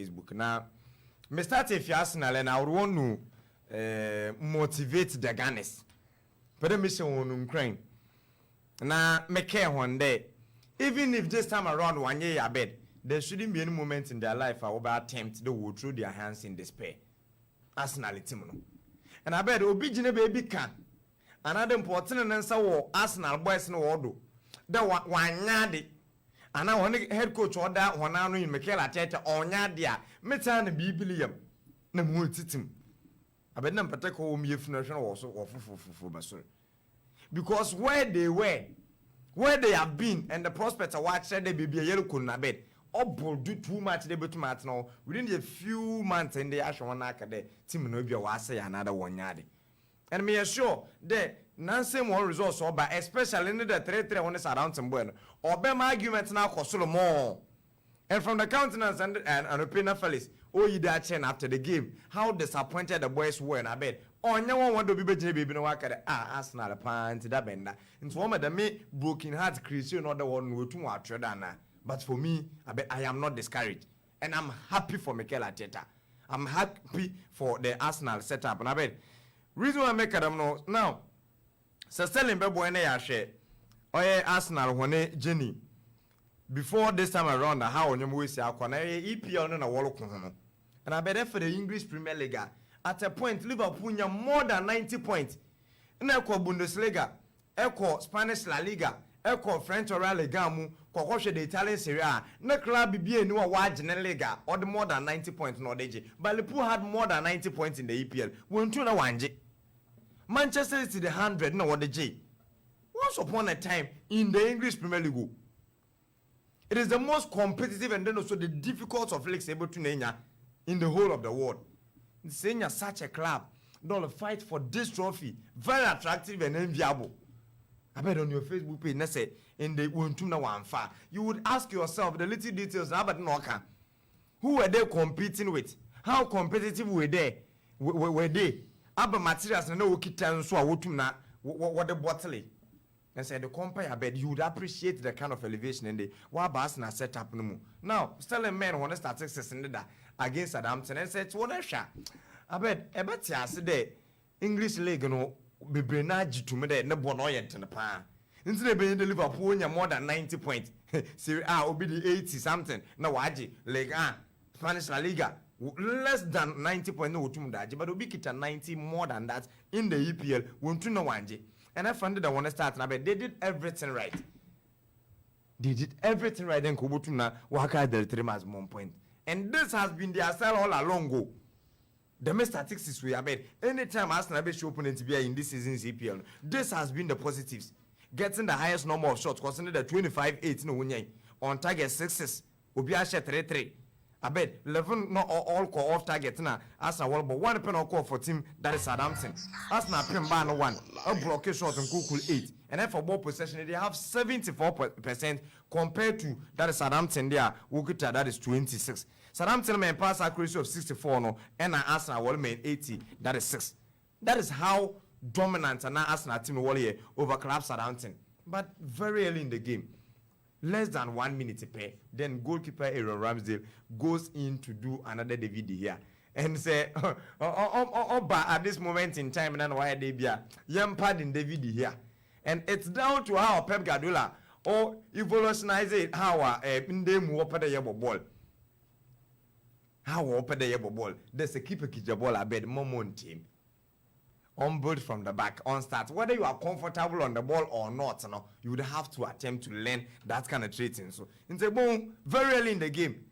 Facebook. Now, me start if you Arsenal and I would want to motivate the Ghanaians. But then me say on Ukraine. Now, me care one day. Even if this time around 1 year, I bet there shouldn't be any moment in their life I will attempt they will throw their hands in despair. Arsenal team. And I bet Obijine baby can. Another important answer war Arsenal boys no order. That one yadi. And I want head coach order one hour in Mikel Arteta on yadia. Metan the Bibilium. No multitim. I bet them particular home if national also or for because where they have been and the prospects are watch said they be a yellow couldn't abet. Or do too much they to match now within a few months and they actually one acre team no be was say another 1 yard. And me assure that none more results or by especially in the 3-3 on the around some bueno or be my arguments now cost more. And from the countenance and opinion fellas, oh you that chain after the game, how disappointed the boys were in a bed. Oh, no one want to be baby no work at Arsenal pant that bender. It's one of the me broken heart Christian or the one with too much than. But for me, I am not discouraged. And I'm happy for Mikel Arteta. I'm happy for the Arsenal setup. And I bet reason why I make them know now. So selling Bebo and I share. Oh yeah, Arsenal when Jenny. Before this time around, how on your way say EPL no world. And I bet for the English Premier League. At a point, Liverpool have more than 90 points. And I call Bundesliga, I call Spanish La Liga, I call French or Liga, Kokoshe the Italian Serie A. No club be a new award in Liga or the more than 90 points no DJ. But Liverpool had more than 90 points in the EPL. When two na wanje. Manchester City the 100 no what the J. Once upon a time in the English Premier League. It is the most competitive and then also the difficult of leagues able to name in the whole of the world. Saying such a club, don't fight for this trophy, very attractive and enviable. I bet on your Facebook page, say in the one far, you would ask yourself the little details about Noka. Who were they competing with? How competitive were they? Were they? Abba materials and no kitan so what the bottle. And said the company, I bet you would appreciate the kind of elevation in the Wabasna set up no more. Now, still a man want to start success against Southampton and said, what a shot. I bet yesterday, English League no be brenage to me there, no bonoyant in the pan. Instead of being the Liverpool, you're more than 90 points. Serie A will be the 80 something. No, Waji, League A, Spanish La Liga, less than 90 points, no, but will be at 90 more than that in the EPL, won't you know Wanji. And I found that I want to start, and I bet they did everything right. They did everything right, and Kubutuna, Waka, the 3 months, 1 point. And this has been their style all along. Go. The main statistics we have made. Anytime Arsenal be opponent to be in this season's EPL, this has been the positives. Getting the highest number of shots, considering the 25-8 no winning on target 6s. Obiasha 3-3. I bet 11 not all call off target now. Arsenal but one penalty call for team that is Southampton. Arsenal pin ban 1, a blockade shot and cool 8. And then for ball possession they have 74% compared to that is Southampton there. Wokita that is 26. Southampton may pass accuracy of 64 no, and Arsenal will make 80. That is 6. That is how dominant and Arsenal team will here over club Southampton. But very early in the game. Less than 1 minute to pay. Then goalkeeper Aaron Ramsdale goes in to do another DVD here. And say, at this moment in time, and why they be a young pad in DVD here. And it's down to how Pep Guardiola or evolutionize it how in them open the yellow ball. How open the yellow ball. There's a keeper kitch the ball I bet moment team. On board from the back, on start. Whether you are comfortable on the ball or not, you would have to attempt to learn that kind of training. So, in the boom, very early in the game,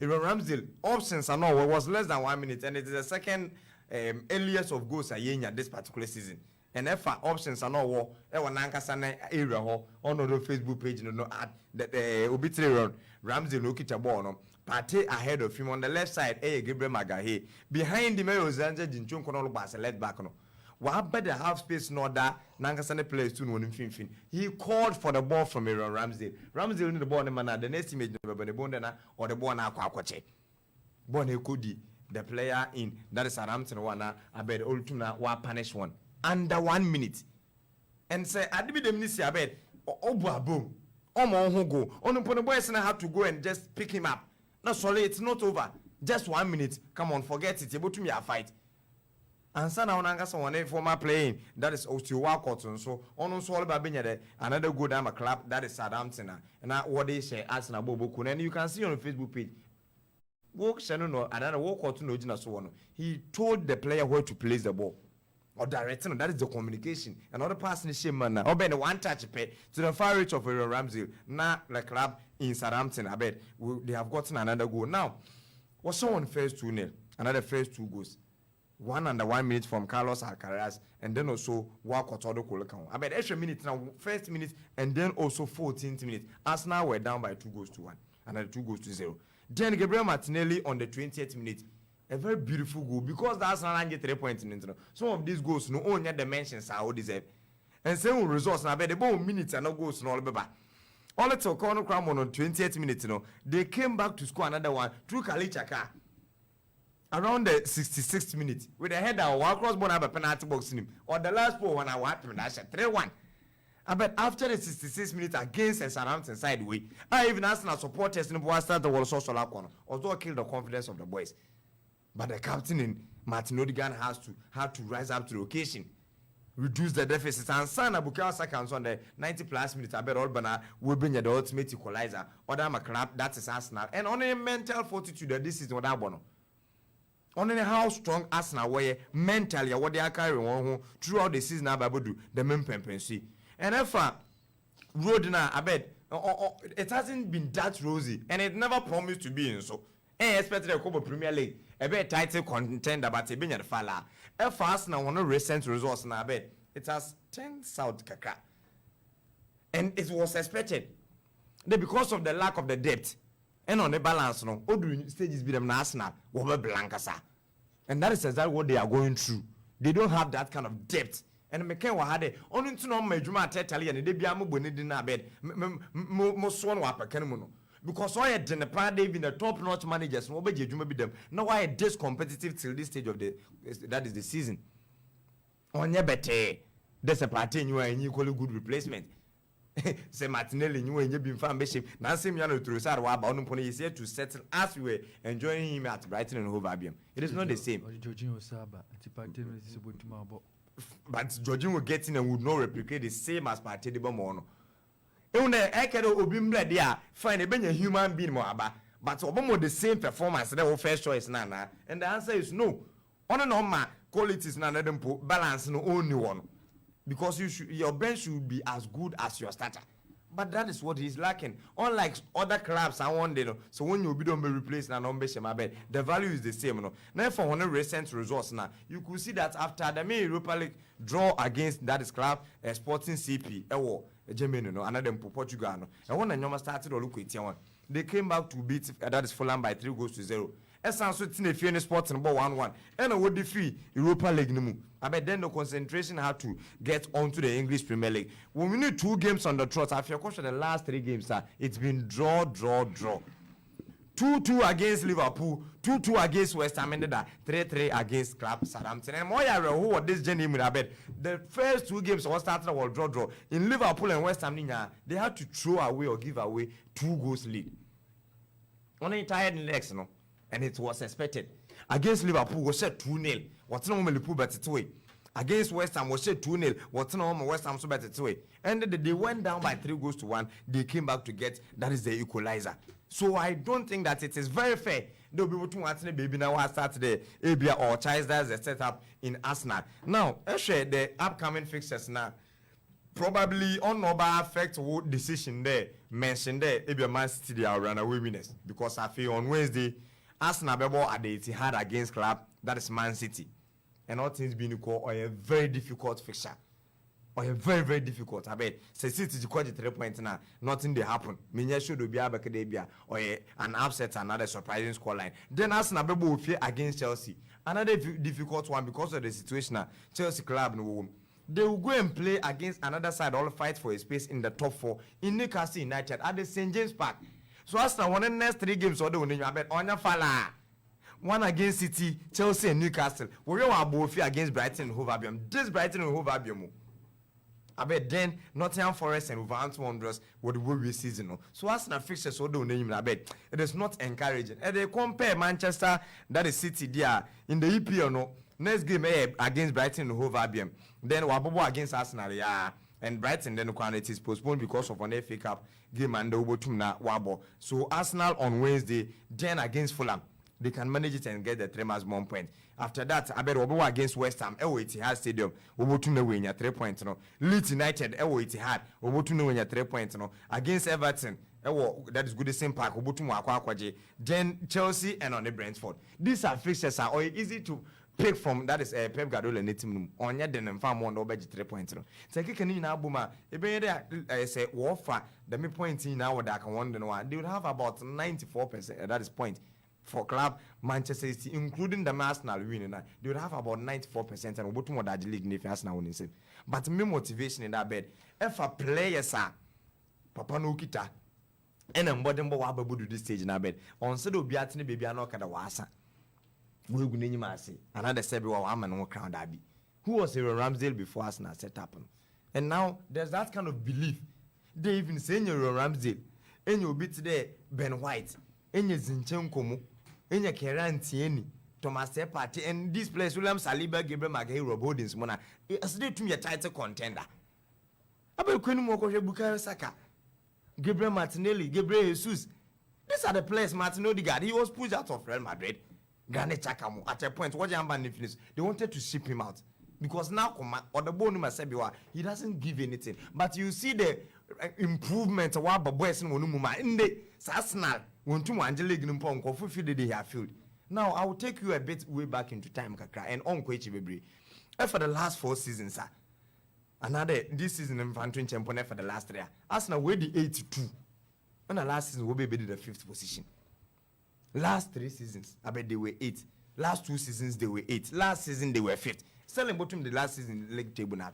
Aaron Ramsdale, options are no, it was less than 1 minute, and it is the second earliest of goals at this particular season. And if options are no war, Nankasana area on the Facebook page, at the obituary Ramsdale look at a ball, Pate ahead of him on the left side, Gabriel Magahe. Behind the Mayo Zanja Jinchun Kono Bas, left back. What better half space nor that Nankasane plays to one fin. He called for the ball from Aaron Ramsdale. Ramsdale in the ball, the next image of the Bondana or the Bona Quaquache. Bonne Kudi, the player in that is Southampton one. I bet Ultuna wa punish one under 1 minute. And say, I did the ministry, I bet, oh, boom, oh, my go. On the boys and I have to go and just pick him up. No, sorry, it's not over. Just 1 minute. Come on, forget it. You're able to me a fight. And so now one former playing that is also Walcott and so on so all about being another good am a club that is Southampton and what they say Arsenal Bobo and you can see on the Facebook page. Walk Shannon another Walcott no Gina so on. He told the player where to place the ball. Or directing that is the communication. Another passing shame man or been one touch pay to the far reach of Aaron Ramsey. Now the club in Southampton, I bet they have gotten another goal. Now, what's on first 2-0? Another first 2 goals. 1 under 1 minute from Carlos Alcaraz, and then also Walcott Odo Kolakon. I bet extra minute now, first minute, and then also 14th minute. Arsenal were down by 2 goals to 1, another 2 goals to 0. Then Gabriel Martinelli on the 20th minute, a very beautiful goal because the Arsenal get 3 points in it. Some of these goals no only dimensions are all deserve. And same results, I bet the ball minutes and no goals no all beba. All the corner cram on 20th minute, they came back to score another one through Kalichaka. Around the 66th minute, with a header or one cross ball have a penalty box in him, or the last ball when I want him, that's a 3-1. I bet after the 66 minutes against a Southampton side way, I even asked our supporters in the start the World Social Corner, although kill the confidence of the boys. But the captain in Martin Odegaard had to rise up to the occasion, reduce the deficit, and Sana Bukayo Saka on the 90+ minutes. I bet all Bana will bring the ultimate equalizer. Other McClap, that is Arsenal, and only mental fortitude that this is what I want. Only how strong Arsenal were mentally what they are carrying on throughout the season. Ababudu the main pempency. And if road now, I bet it hasn't been that rosy, and it never promised to be in so. And especially the Copa Premier League, a bit title contender, but a bit at Fala. If Arsenal want no recent results now, I bet it has turned south kaka, and it was expected. That because of the lack of the depth. And on the balance, no, all the stages be them Arsenal, over Blancasa. And that is exactly what they are going through. They don't have that kind of depth. And McKen were had only to know my Juma Tetali and they be a mobile in a bed. Most one wapper can because I had the part they've been the top notch managers, no be Juma be them. Now I had this competitive till this stage of that is the season. On your better, there's a party you are an equally good replacement. Say Martinelli, you and you been found bishop. Nancy Miano through Sarwa Bound Pony is here to settle as we were enjoying him at Brighton and Hove Albion. It is not the same. But Jorginho getting and would not replicate the same as Partey de Bomono. Only I can obimble there, find a human being more but Obomo the same performance that was first choice nana. And the answer is no. On and on my qualities none of them balance no only one. Because your bench should be as good as your starter. But that is what he's lacking. Unlike other clubs, I want them. So when you be replaced and on my bed, the value is the same. Now for one recent results now, you could see that after the main Europa League draw against that is club, Sporting CP, Germany, another Portugal, and when the started to look at one, they came back to beat that is Fulham by 3 goals to 0. Essence in a few sports and ball 1-1. And I would defeat Europa League. I bet then the concentration had to get onto the English Premier League. When we need 2 games on the trot, I feel the last 3 games, it's been draw. 2-2 against Liverpool, 2-2 against West Ham, and 3-3 against Club Southampton. And more who was this journey with I bet the first 2 games was started was draw. In Liverpool and West Ham, they had to throw away or give away 2 goals lead. Only tired next, and it was expected. Against Liverpool was set 2-0. What's no Liverpool better to way. Against West Ham was set 2-0. What's no West Ham so better to way. And they went down by 3 goals to 1. They came back to get that is the equalizer. So I don't think that it is very fair. They'll be able to watch the baby now start the ABA or Chise that's the setup in Arsenal. Now, actually the upcoming fixtures now. Probably on no affect what decision there mentioned there. ABA Man City they are runaway winners because I feel on Wednesday. Arsenal bebo at the Etihad against club that is Man City, and all things being equal, or a very difficult fixture, or a very difficult. I bet say City to quite 3 points now, nothing they happen. Minya should be abakadebia or an upset, another surprising scoreline. Then Arsenal bebo will fear against Chelsea, another difficult one because of the situation. Chelsea club no. They will go and play against another side, all fight for a space in the top 4 in Newcastle United at the St James Park. So Arsenal won the next 3 games or the winning. I bet on your falla. 1 against City, Chelsea and Newcastle. We will both against Brighton and Hove Albion. This Brighton and Hove Albion. I bet then Nottingham Forest and Wolverhampton Wanderers were the world season. No? So as na fixtures so don't name I bet it is not encouraging. And they compare Manchester, that is City there in the EPL no. Next game against Brighton and Hove Albion. Then Wabobo against Arsenal, yeah. And Brighton then it is postponed because of an FA Cup game and the Obotum na Wabo. So Arsenal on Wednesday, then against Fulham. They can manage it and get the 3 match 1 point. After that, I bet Obobo against West Ham, Etihad Stadium, Obotum na win 3 points. No. Leeds United, Etihad, Obotum na win 3 points. No. Against Everton, that is good the same park, Obotum Wakwaje. Then Chelsea and on the Brentford. These are fixtures are easy to pick from, that is Pep Guardiola and team on your den and farm one over 3 points. So can you now boom say warfare the me point in now that I can wonder they would have about 94%, that is point for club Manchester City, including the Arsenal winning. They would have about 94% and what more that the league if Arsenal winning. But me motivation in that bed, if a player sir Papa no kita and I'm bottom do this stage in that bed on said be at baby I knock at the wasa. Another Sebi Waman no crown derby. Who was Aaron Ramsdale before Arsenal set up? And now there's that kind of belief. They even say Aaron Ramsdale, and you'll be today Ben White, and you Zinchenkomo, and you Keran Tieni, Thomas Party, and this place William Saliba, Gabriel Maguire, Rob Holdings, Mona, it's to me a title contender. About Queen Moko Bukayo Saka, Gabriel Martinelli, Gabriel Jesus. These are the players Martin Odegaard. He was pushed out of Real Madrid. Granit Xhaka at a point, what they wanted to ship him out because now or the bone he doesn't give anything. But you see the improvement of what boys in the Arsenal want to Angelique Numpon for they have filled. Now I will take you a bit way back into time, Kakra, and on Kwechibebri. For the last 4 seasons, another this season in Fantin Champion for the last 3 years. Arsenal were the 82, and the last season will be the 5th position. Last 3 seasons, I bet they were 8. Last 2 seasons, they were 8. Last season, they were 5th. Selling bottom the last season league table now.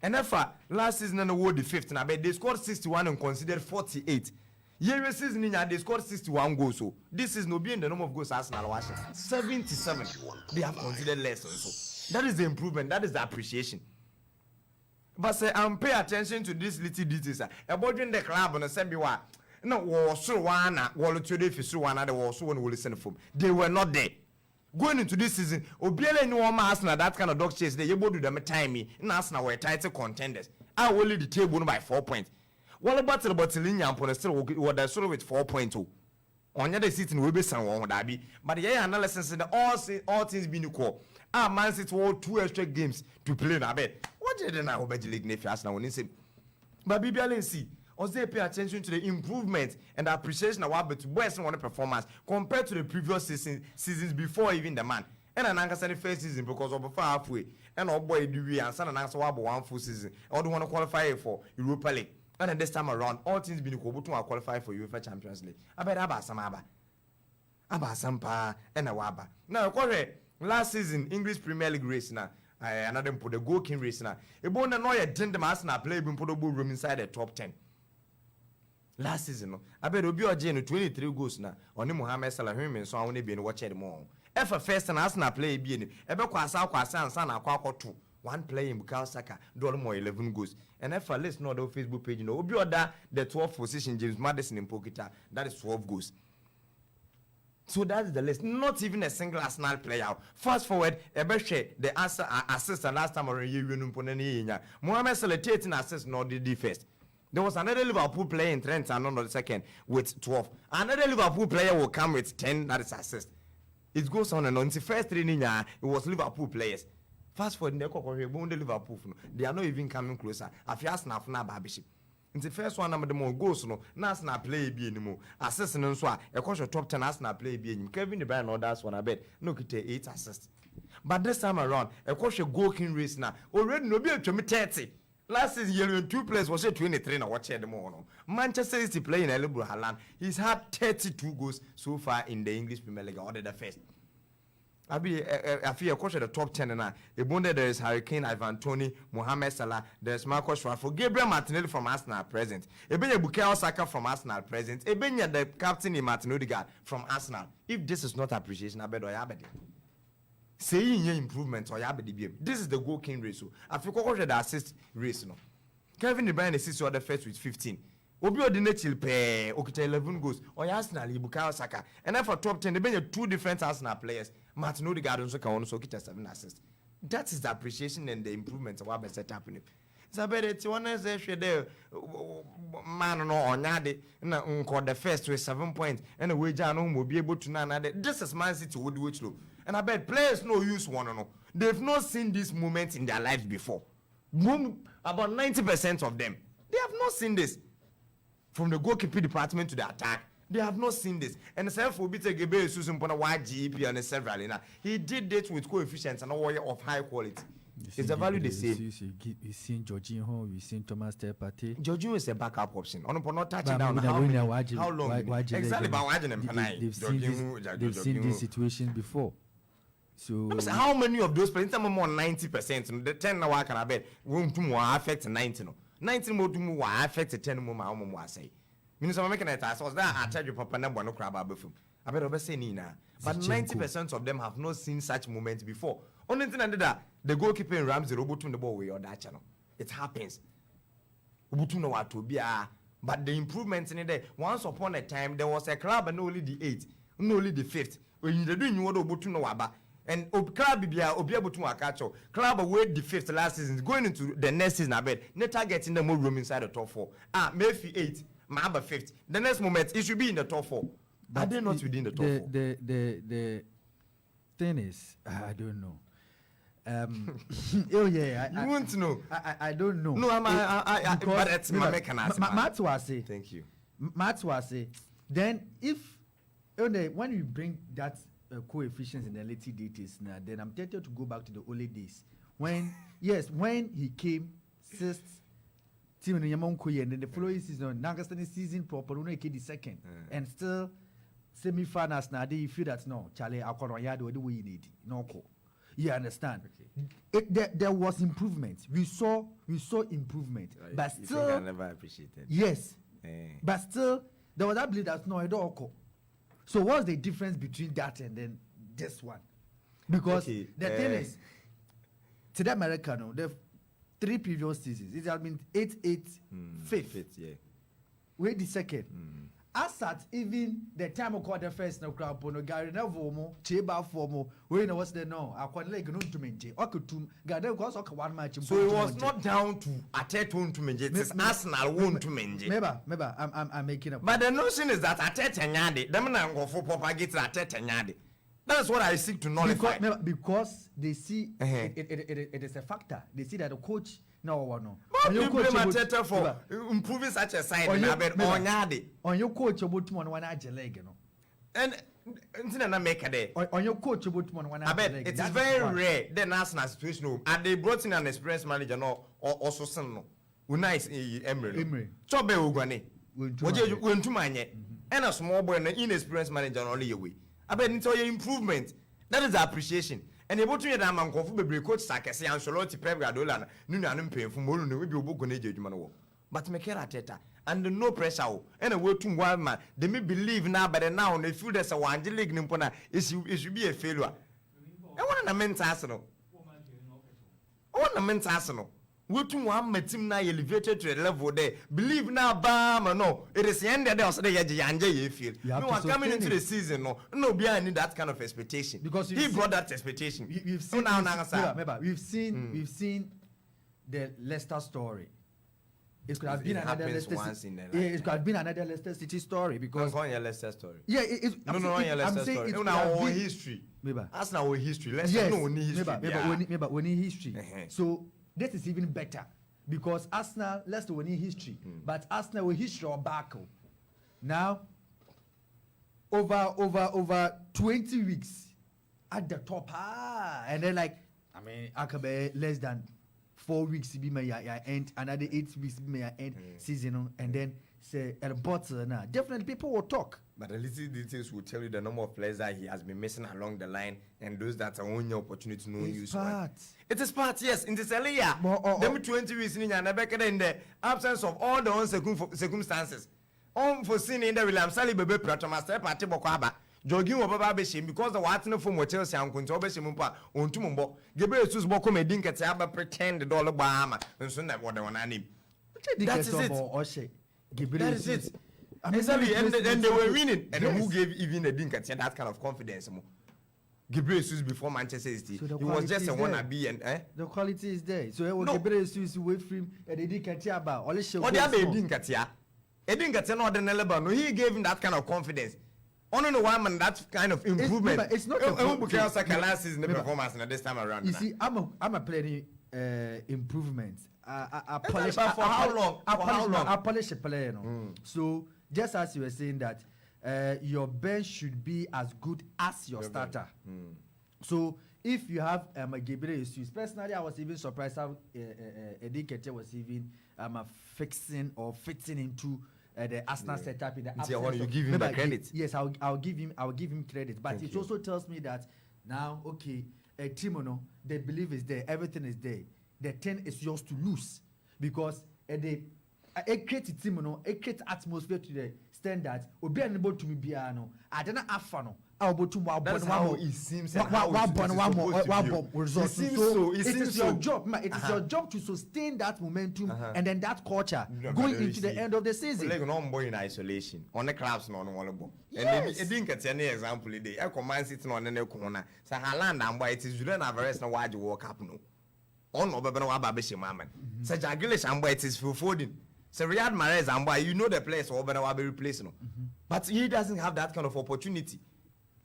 And if last season and the world the 5th, and I bet they scored 61 and considered 48. Year season they scored 61 goals. So this is no being the number of goals Arsenal watching 77. They have considered less also. That is the improvement. That is the appreciation. But say pay attention to this little details. About the club on the same way. No, was so one, today if you one, was so one will listen from. They were not there. Going into this season, Obiele no one Arsenal that kind of dog chase. They able to do them time me. Arsenal were title contenders. I will lead the table by 4 points. What about the Linya upon still what they sort with 4.2. On the other sitting will be some one that be. But the analysis in all things being equal. Man City will 2 extra games to play in a bed. What did I obey the league if Arsenal when say? But BBL see. Or they pay attention to the improvement and the appreciation of what West won performance compared to the previous seasons before even the man. And an answer the first season because of before halfway. And all boy do we and an answer about 1 full season. Or do want to qualify for Europa League. And then this time around, all teams being able to qualify for UEFA Champions League. I bet Abba Sampa and Awaba. Now, last season English Premier League race now. Another put the goal king race now. A bone and no attend the Arsenal play being put a room inside the top 10. Last season, no, I bet Obi Oje 23 goals na. Oni Mohamed Salah him so I want to be in watch the more. If a first and Arsenal play be ni, ebe kwasa and sana kwa 2. One play in Bukayo Saka, do more 11 goals. And if I listen on the Facebook page, no, Obi Oda the 12th position James Maddison in Pokita, that is 12 goals. So that is the list. Not even a single Arsenal player. Fast forward, Ebeshe the answer assist last time around you Punani. Mohamed Salah 13 assists no the first. There was another Liverpool player in Trent and on the second with 12. Another Liverpool player will come with 10, that is assist. It goes on and on. The first 3 it was Liverpool players. Fast forward, the Liverpool, they are not even coming closer. I feel snap now, Babiship. In the first one, the more goals, no, Arsenal play be anymore. Assist and so a coach top 10 Arsenal play be in Kevin De Bruyne, no, that's one I bet. No, could take 8 assists. But this time around, a coach a goal king race now. Already no be able to me 30. Last season, 2 players was 23 now. Watch the more. Manchester City playing Elibro Haaland. He's had 32 goals so far in the English Premier League. Ordered the first. I feel a coach at the top 10 now. There is Harry Kane, Ivan Toney, Mohamed Salah. There's Marcus Rashford, Gabriel Martinelli from Arsenal present. Ebenya Bukayo Saka from Arsenal present. Ebenya the captain in Martin Odegaard from Arsenal. If this is not appreciation, I bet I have it. saying improvement or yabe. This is the goal king race. I feel the assist race no. Kevin De Bruyne assists the first with 15. Obi Odinechil pe okita 11 goals. Or Arsenal Bukayo Saka. And then for top 10, they been two different Arsenal players. Martin Odegaard also can also get 7 assists. That is the appreciation and the improvement of what be set happening. It's one as there man no onyade na nko the first with 7 points and the wager no will be able to na this is Man City would which low. And I bet players no use one no. They've not seen this moment in their lives before. About 90% of them, they have not seen this. From the goalkeeper department to the attack, they have not seen this. And self will be taken by Susan Pona YGP and several. He did it with coefficients and all of high quality. It's a value the same. We've seen Jorginho, we've seen Thomas Partey. Jorginho is a backup option. On not touching down how long? Exactly, but they've seen this situation before. So how many of those players? More 90%. The 10 now can I bet won't affect 90. 90 more affect 10 more. I say. Minister making it as was that I tell you Papa number no crab before. I better say Nina. But 90% of them have not seen such moments before. Only thing I did that the goalkeeper in Ramsey Robotum the ball way or that channel. It happens. Ubutum no what to be but the improvements in it once upon a time there was a club and only the 8th, only the 5th. When you're doing what Ubutum no waba. And club Bibia Obiabutum Akacho, club away the 5th last season, going into the next season, I bet. Net targeting the more room inside the top 4. Maybe 8th, Maba 5th. The next moment, it should be in the top 4. But are they not within the top 4? The thing is, I don't know. Oh yeah, you want to know? I don't know. No, but that's my mechanism. Matwase. Thank you. Matwase. Then if when you bring that coefficients in the later dates now, then I'm tempted to go back to the early days when when he came 6th team in Yamonkoye and then the following season, Nagastani season proper, the second and still semi-finals now. They feel that no, Charlie, I'll call Royado the way you need no. You understand? Okay. There was improvement. We saw improvement, but still I never appreciated. Yes, but still there was that belief that no, it don't occur. So what's the difference between that and then this one? Because the thing is, to the Americano, the 3 previous seasons, it has been 8-8, 5th. Yeah. Wait the second. As at even the time of the first no crowd pono Gary Navomo, Cheba Formo, we know what's the no, I quite like no to menje, or could to Gada because of 1 match. So it was not down to ARTETA to menje, it's Arsenal won't to menje. Maybe I'm making up. But the notion is that ARTETA nyade, them na go for Papa get ARTETA nyade. That's what I seek to nullify. Because they see it is a factor. They see that the coach no. But you blame ARTETA for improving such a side on your coach about one edge leg, And na make a day. On your coach about one I bet it is very rare the national situation and they brought in an experienced manager no or also son no. Unai Emery. Chobe Ugane. Went to manye. And a small boy and an inexperienced manager only away. I bet it's all your improvement. That is the appreciation. And able to that man confu be coach Sakesi and Charlotte Pep Guardiola no na pay for more no we be obo na ejuma no. But make ARTETA and no pressure and a way to one man they may believe now but now they feel there's a one league nimpona it should be a failure. I want a mental arsenal. I want a mental arsenal. We to one team now elevated to a level there. Believe now, bam, no. It is the end of the day. You feel. No one coming into the season, no behind that kind of expectation. Because he brought that expectation. We've seen the Leicester story. It could have been another Leicester. It could have been another Leicester City story because. I'm your Leicester story. Yeah, no, your Leicester story. No, our history. That's not our history. Leicester no history. Maybe we need history. So. This is even better because Arsenal, let's do any history, but Arsenal with history or back. Now, over 20 weeks at the top, and then I could be less than 4 weeks to be my end, another 8 weeks to be my end season, and then say a bottle now. Definitely people will talk. But the little details will tell you the number of players that he has been missing along the line and those that are only opportunity no use. It is part, yes. In this area, them 20 weeks in the absence of all the circumstances. Unforeseen in the William Sally Bebe Prato Master Party Bokwaba. Jogging over Babeshim because the Watson from Chelsea and Kuntobeshim on Tumbo. Gabriel Sus Boko may dink at Saba pretend the dollar Bahama and soon that what they want to name. That is it. That is it. Exactly, and they were winning. And who gave even a dink at that kind of confidence? Gabriel Jesus before Manchester City, so he was just a wannabe, and the quality is there. So Gabriel Jesus wait for him, and they didn't catch about. All the other didn't catch ya. He didn't catch another level. No, he gave him that kind of confidence. On the one man, that kind of improvement. It's not because like last season the performance and this time around. You see, I'm a playing improvement. I polish for how long? I polish a player. No? So just as you were saying that. Your bench should be as good as your starter. So if you have a Gabriel Jesus, personally, I was even surprised how Eddie Nketiah was even fixing or fitting into the Arsenal setup in the absence of, you give him the credit. Yes, I'll give him credit. But it also tells me that now, okay, a team, the belief is there, everything is there. The 10 is yours to lose because it creates a team, it creates atmosphere to the standard. Obi unable to be biano. I don't know afano. That's how it seems. It is your job. It is your job to sustain that momentum and then that culture going into the end of the season. Like no boy in isolation. On the clubs no one ball. And then it didn't get any example today. I command sitting on the corner. So Haaland and why it is Julian Alvarez no why you walk up no. On no bebe no ababeshi maman. So Jagielish and why it is Phil Foden. So Riyad Mahrez and why you know the players or better will be replacing. But he doesn't have that kind of opportunity.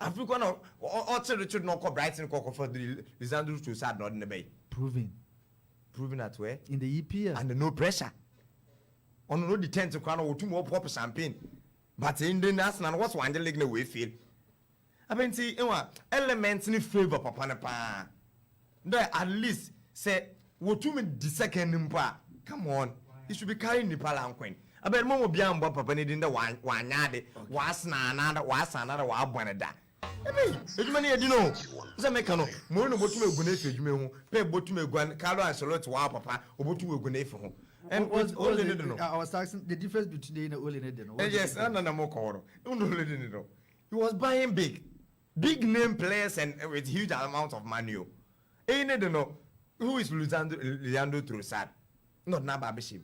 Africa no also Richard no call Brighton call for the Lisandro to sad not in the bay. Proving at where? In the EPL. And no pressure. On no the 10 to crown or two more proper champagne. But in the national what's one the league we feel. I mean see elements in favor papa. There at least say what two the second impa. Come on. He should be carrying the palanquin. I bet more be on Papa in the one yard, was another, one da. It's many, you know. The mechano, more than what you may go pay what you may go Carlo and Charlotte to our papa, or what you will go for him. And what's all in it? I was asking the difference between the old and it. Yes, and no more call. He was buying big name players and with huge amount of money. Ain't it no? Who is Leandro Trossard? Not Nababishim.